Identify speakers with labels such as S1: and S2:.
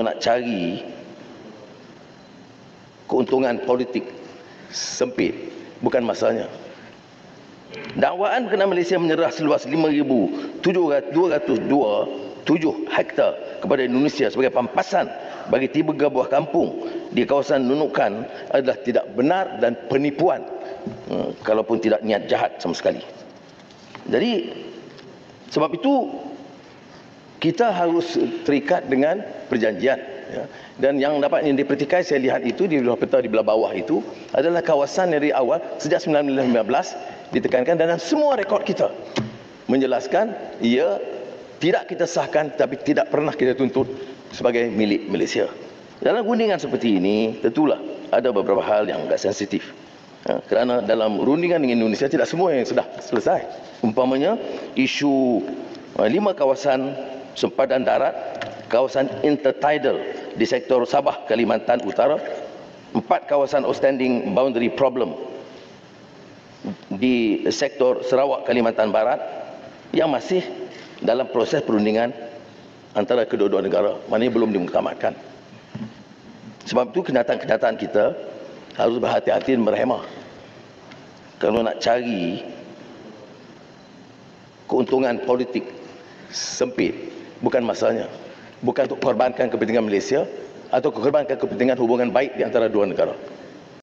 S1: nak cari keuntungan politik sempit bukan masanya. Dakwaan berkenaan Malaysia menyerah seluas 5,227 hektar kepada Indonesia sebagai pampasan bagi 3 buah kampung di kawasan Nunukan adalah tidak benar dan penipuan, kalaupun tidak niat jahat sama sekali. Jadi sebab itu kita harus terikat dengan perjanjian, ya. Dan yang dipertikai saya lihat itu di belah peta di belah bawah itu adalah kawasan dari awal sejak 1915 ditekankan dalam semua rekod kita menjelaskan ia tidak kita sahkan tapi tidak pernah kita tuntut sebagai milik Malaysia. Dalam rundingan seperti ini tentulah ada beberapa hal yang agak sensitif, ya, kerana dalam rundingan dengan Indonesia tidak semua yang sudah selesai. Umpamanya isu 5 kawasan sempadan darat, kawasan intertidal di sektor Sabah, Kalimantan Utara, 4 kawasan outstanding boundary problem di sektor Sarawak, Kalimantan Barat yang masih dalam proses perundingan antara kedua-dua negara, maknanya belum dimuktamadkan. Sebab itu kenyataan-kenyataan kita harus berhati-hati dan berhemah. Kalau nak cari keuntungan politik sempit bukan masanya, bukan untuk korbankan kepentingan Malaysia atau korbankan kepentingan hubungan baik di antara dua negara.